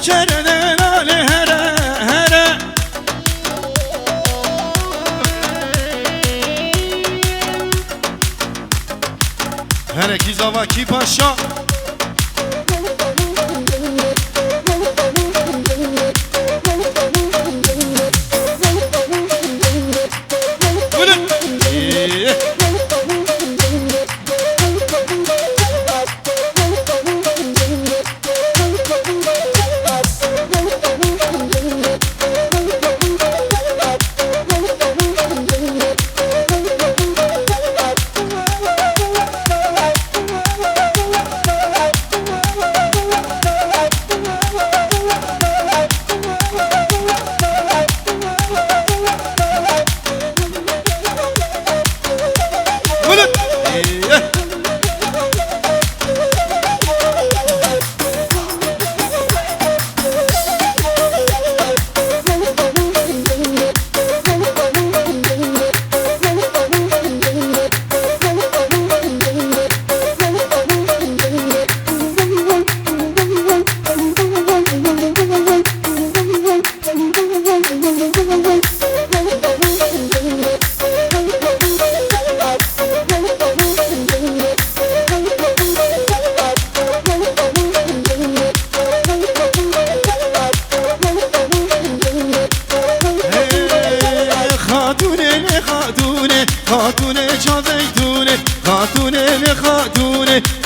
چرده ناله هره هره هره کی زاوا کی پاشا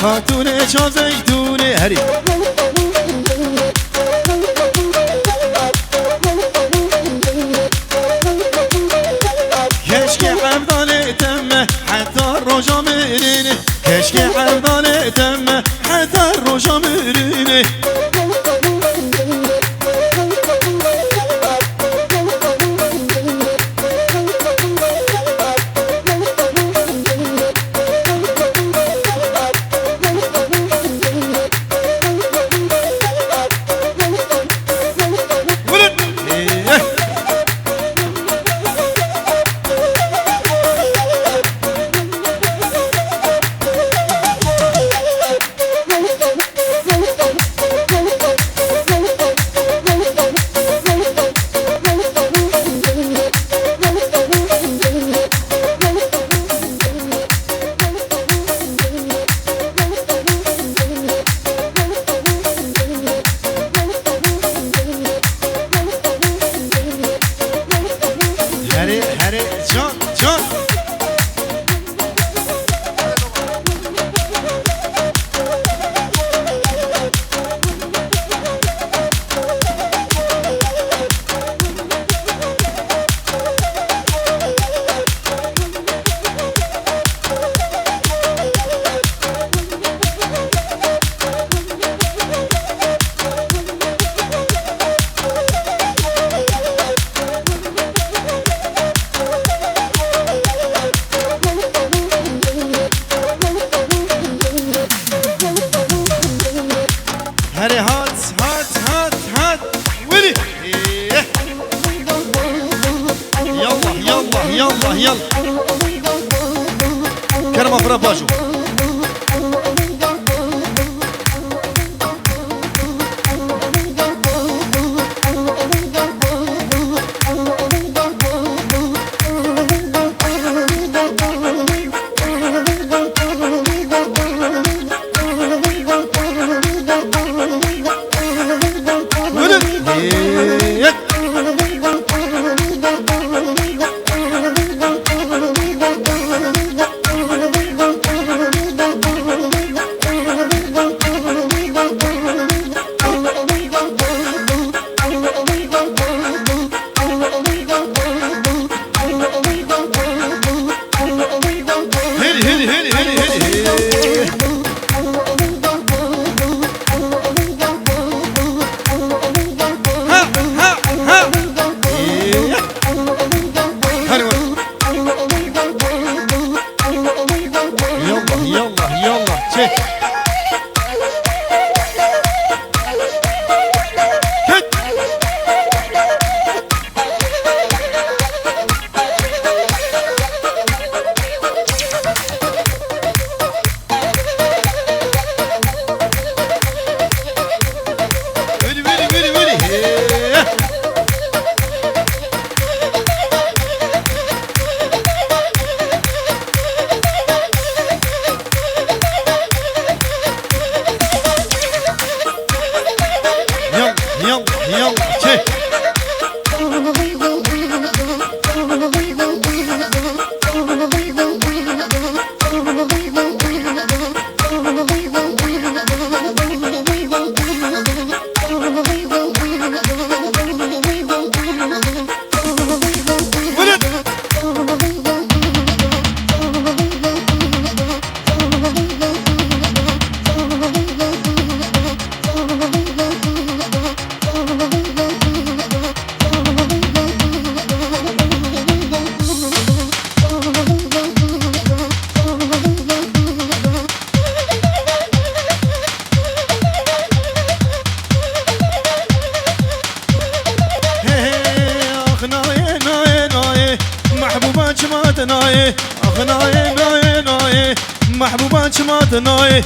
خاتون چا زیتونه هری کشک عبدال تمه حتی روژا مرینه کشک عبدال تمه حتی روژا مرینه هره جان جان هره هات هات هات هات ولي يلا يلا يلا يلا كرم افرا باجو يلا شي ناي اخ ناي ناي ناي محبوبان شمات ناي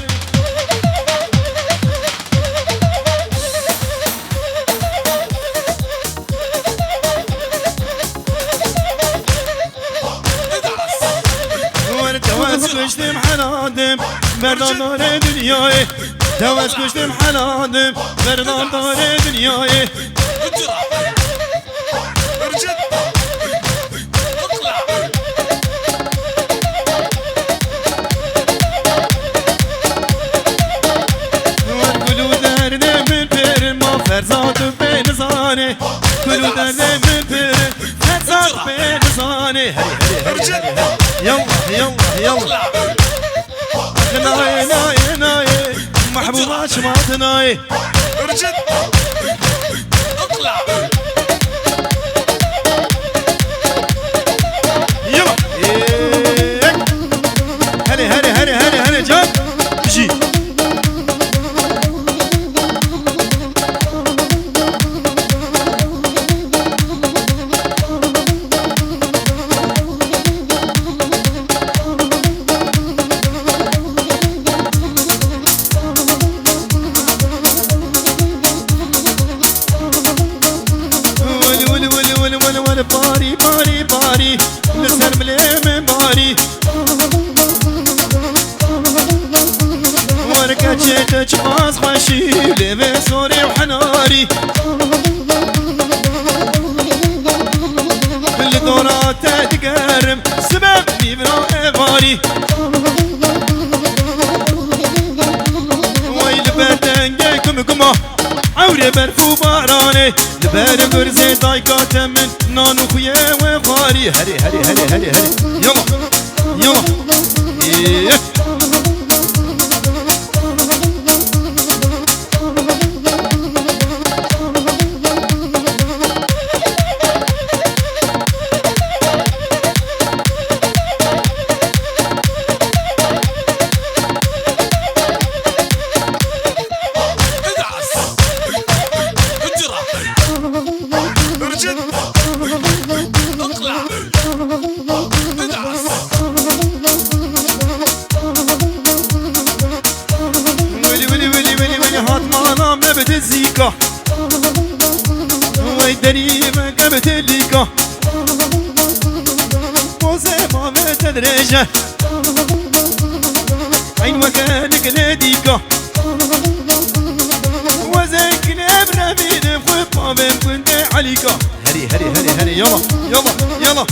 توس كشتم حنادم مردان دار دنياي توس كشتم حنادم مردان دار دنياي فرزاد بين زاني كل درد من بير فرزاد بين زاني هري يلا يلا يلا ناي ناي ناي محبوبات شمات ناي ارجد اطلع يلا هري هري هري هري هري جاب جي باري باري باري نسر مليم باري وركا جيتك باز خشي لبي سوري وحناري اللي دورات تقرم سبب بيبرو إغاري ويل بردنجيكم كما عوري برفو باراني لبر قرزي دايكات من نانو خويا وغاري هري هري هري هري هري يلا يلا إيه الزيكا ويدريما قبت الليكا وزي ما بتدرجه عين وكانك لديكا وزيك نبنا بين خطا بين كنت عليكا هري هري هري هري يلا يلا يلا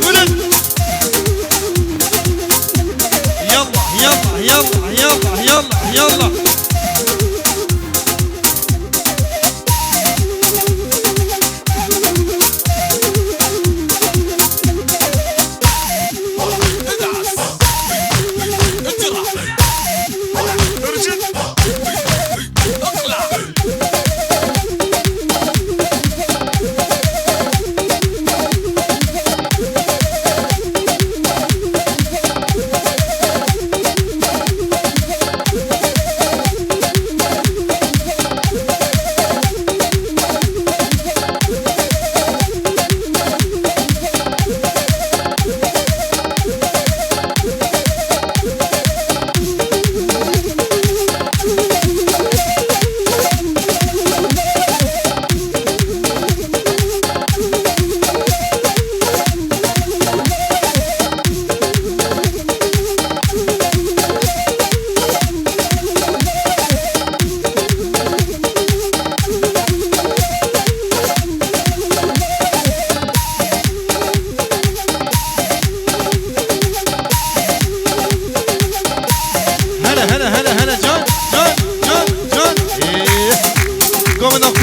ولد يلا يلا يلا يلا يلا يلا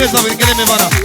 Tezla bir geleme bana.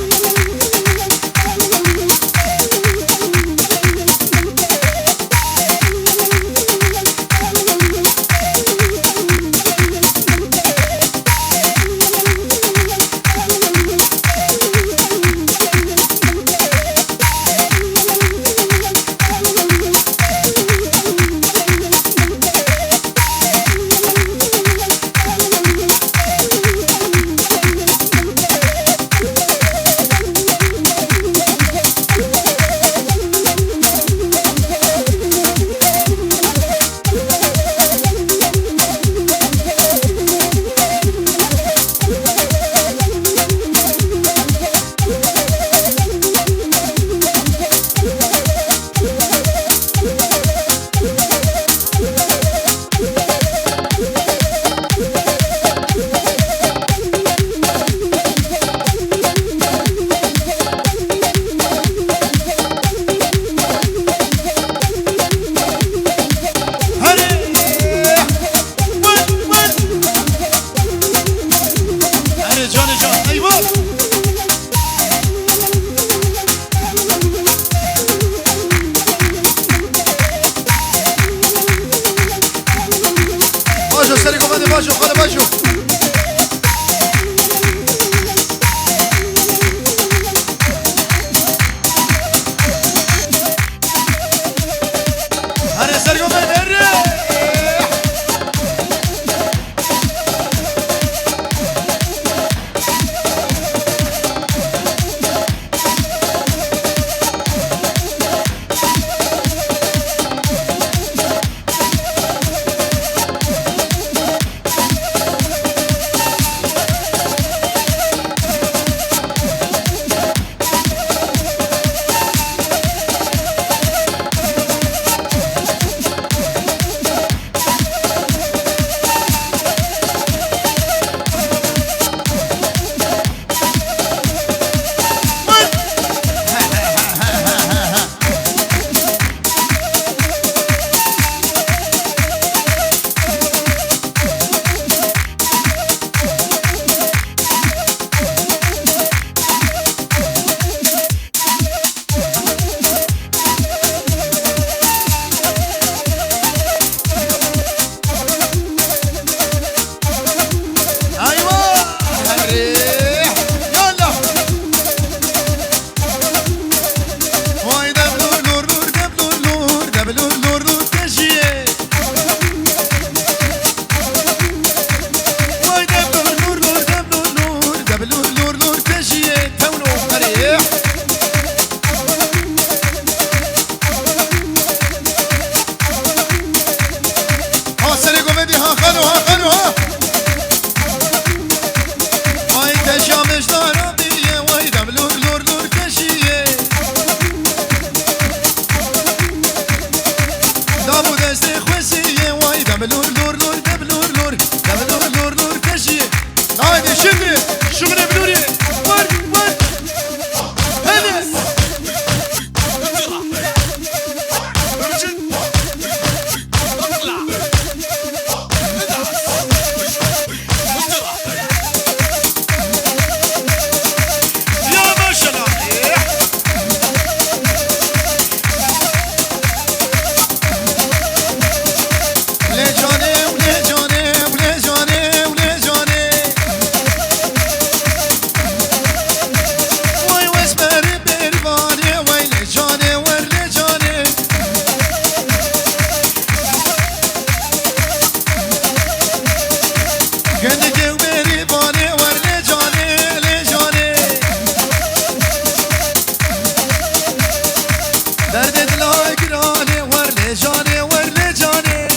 درد دلای گرانه ورله جانه ورله جانه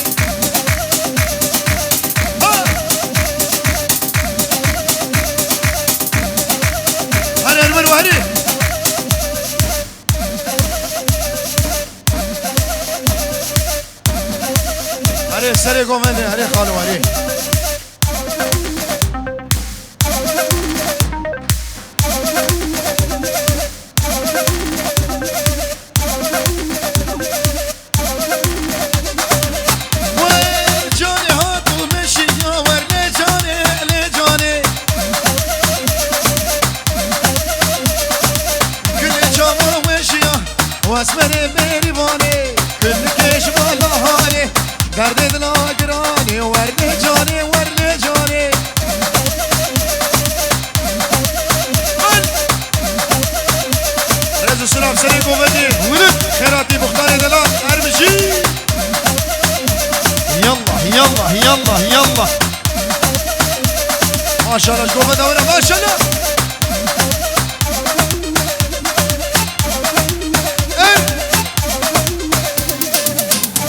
هره المرو هره هره سره گومنده هره خالو هره واسمني بيريباني كل كيش بالا هاني درد دلا قراني ورلي جاني ورلي جاني رزو سلام سريق وفدي ولد خيراتي بختاري دلا ارمشي يلا يلا يلا يلا ما شاء الله شكوفة دورة ما شاء الله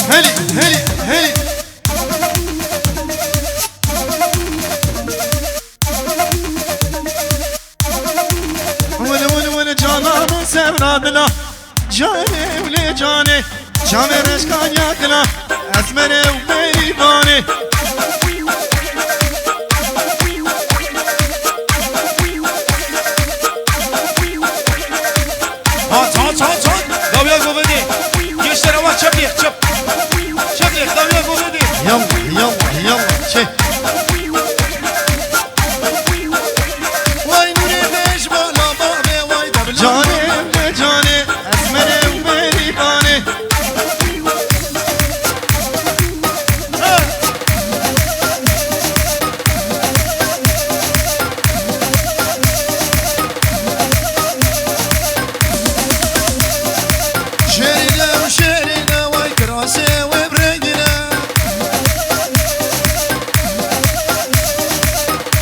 هلي هلي هلي ولا جانا من سبرادنا جاني ولي جاني جامي رشكان ياكنا اسمري وبيباني هات هات هات هات داويا قوبدي يشتري وات شبليخ شب شبليخ داويا قوبدي يلا يلا يلا شي واي نوري بيش بالا بابي واي دبل جاني جاني اسمري وبيباني شيرينا وشيرينا واي كراسي وبرقنا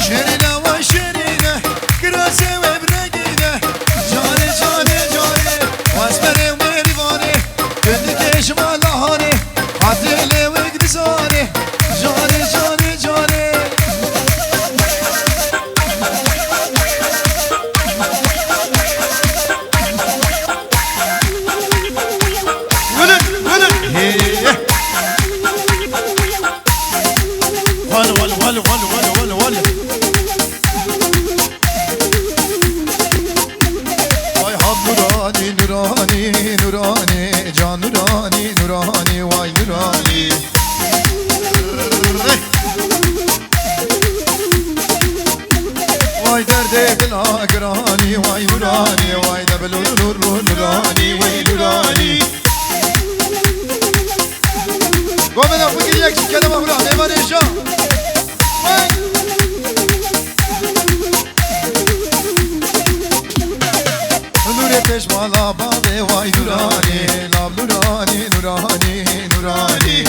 شيرينا واي شيرينا كراسي وبرقنا جاني جاني جاني واسمري ومريفاني كنت كيش بالا هاني عدلي وقدساني جاني جاني جاني ولد ولد هيه ولا ولا ولا ولا ولا ولا واي حب نوراني نوراني نوراني جان نوراني نوراني واي نوراني واي درد دلا قراني واي نوراني واي دبل نور نوراني واي نوراني قوم انا فكر يكشف كلمه ولا نيمان ايشا نور پیش مالا بابه وای نورانی لاب نورانی نورانی نورانی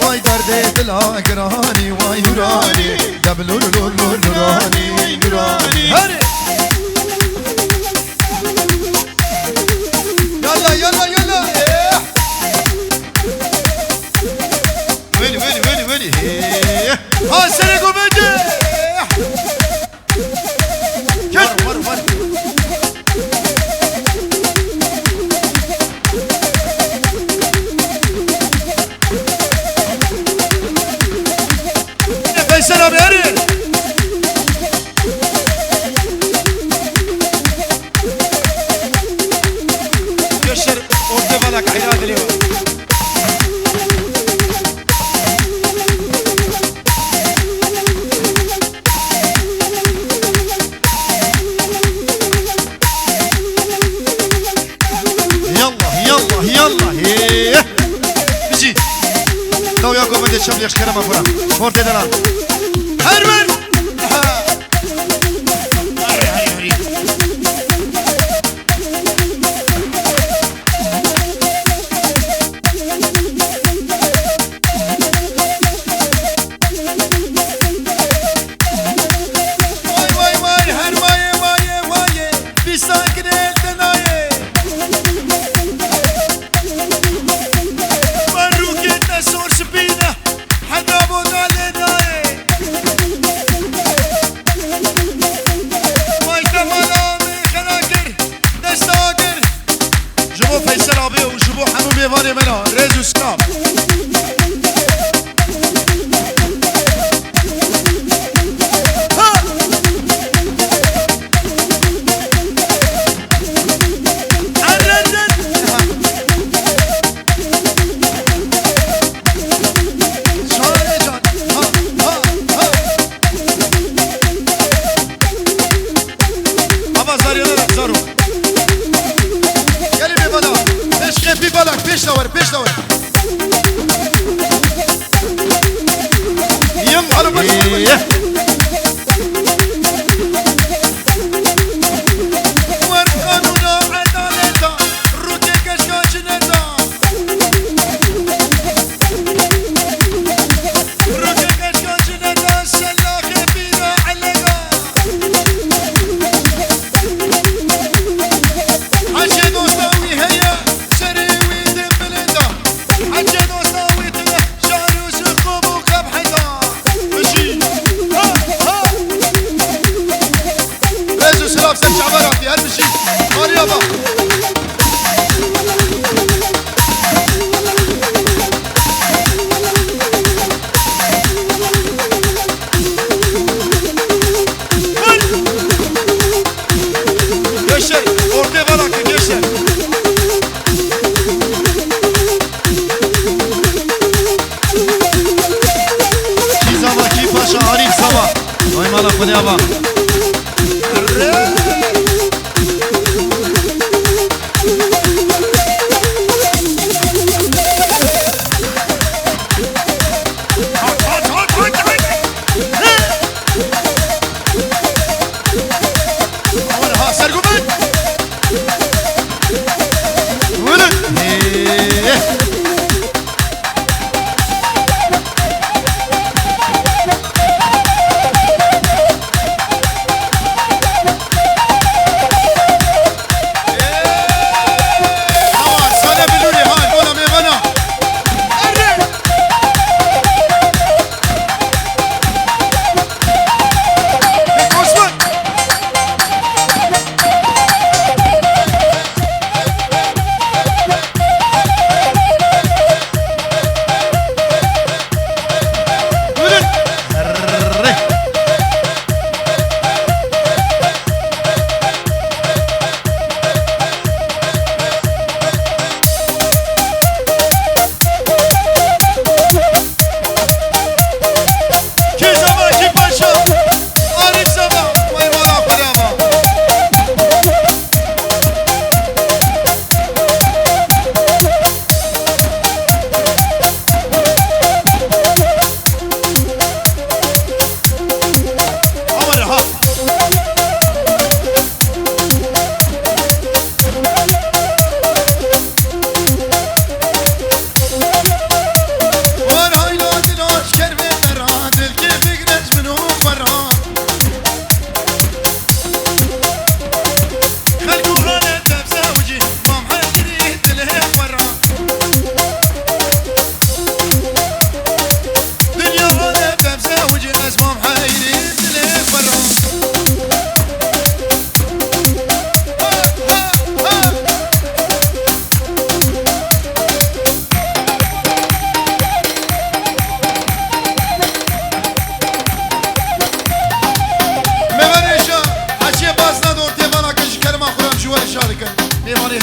وای درد دل گرانی وای نورانی دبل نور نورانی نورانی هره يلا يلا يلا ويلي ويلي ويلي ويلي هيه ها سرقوا بدي ور ور ور فيصل ابو هري كشر قلت بالك حيرات اليوم شبليش كلام أفرا فورتي دلال هرمن واي واي واي هرمن ميواني منا ريزو سلام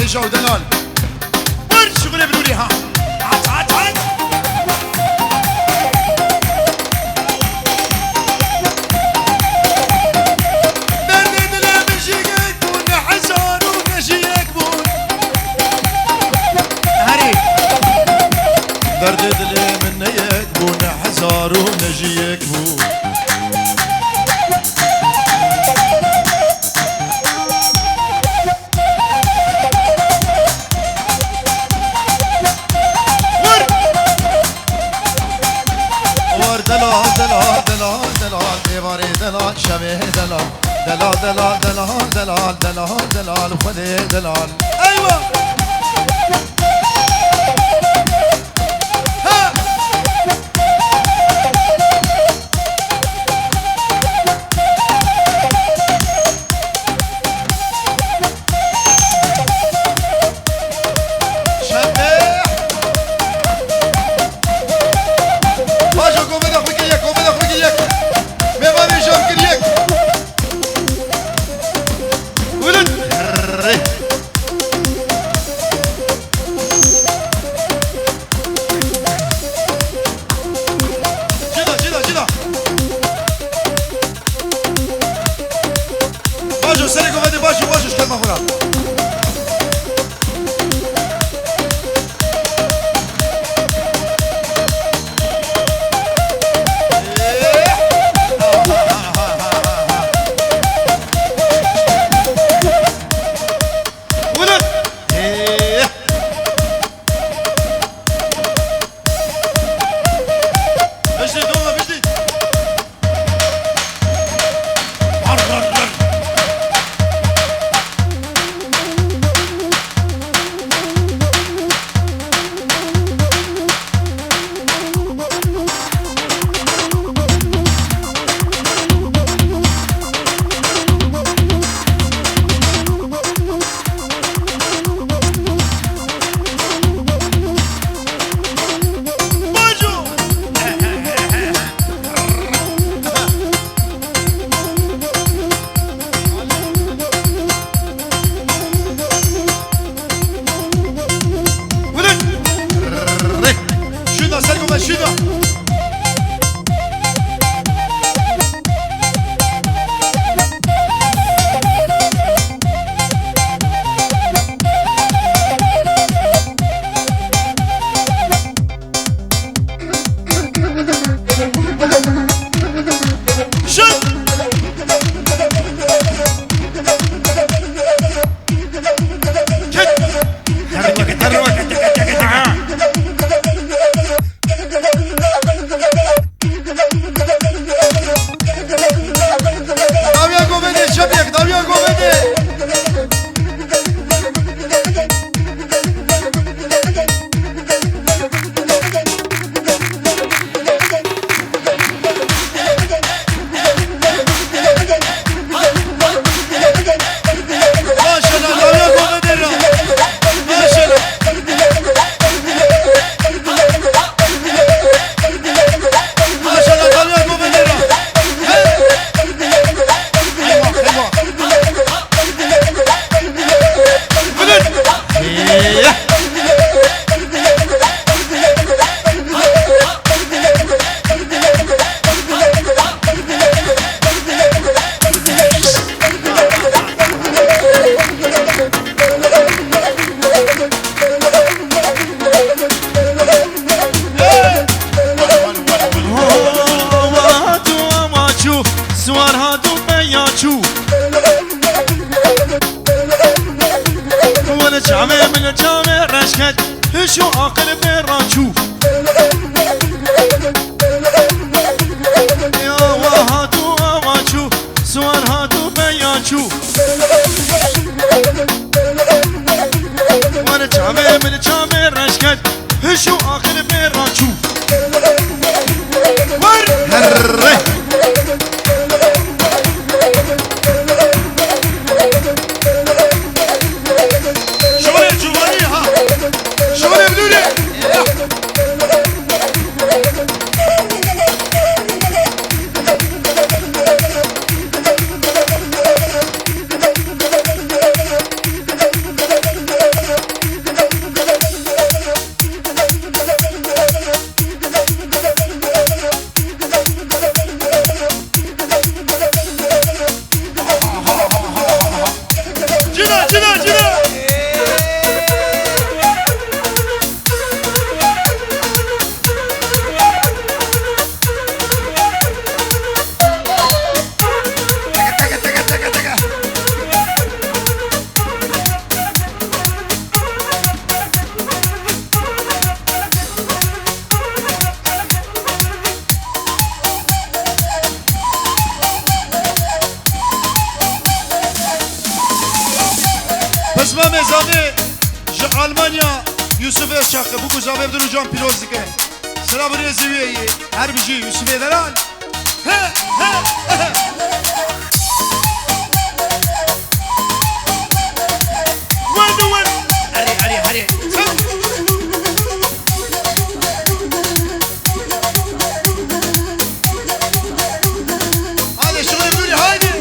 هيجا ودلال ور شغل بنوري ها عط عط عط برد دل مجيك بون حزان ومجيك بون هري برد دل منيك بون حزار ونجيك بون دلال شبه دلال دلال دلال دلال دلال دلال دلال خدي دلال ايوه ها شبه باشو سري قومدي باشو باشو شكل ما خورا شو عقل براچو يا وهاتو واماچو سوار هاتو بياچو وانا چامه من چامه رشکت شو عقل براچو ور هره اسمه مزانه جا آلمانیا یوسف اشاقه بو کجا بدون جان پیروز که سلام رزویه هر بجی یوسف دلال وين هري هري هذا شغل بدوني هايدي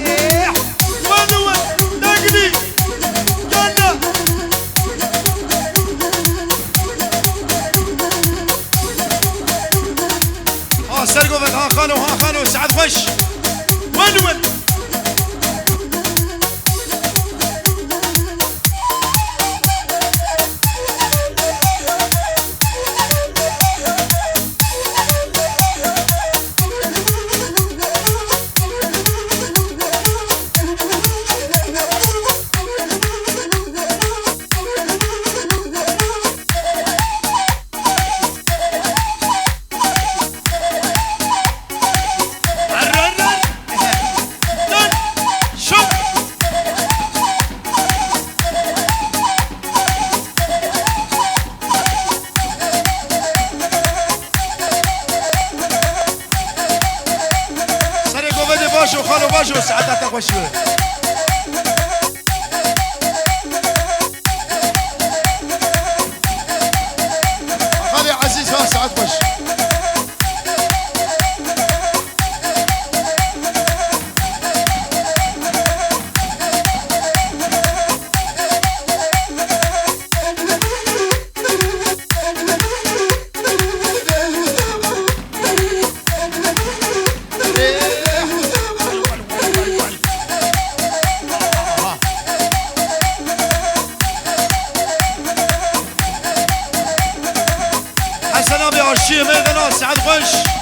وين نقلي سرقوا ها خانو سعد خش وين خوش به خالي عزيز ها سعد خوش حسنا بيعشيه ميغنا سعد خوش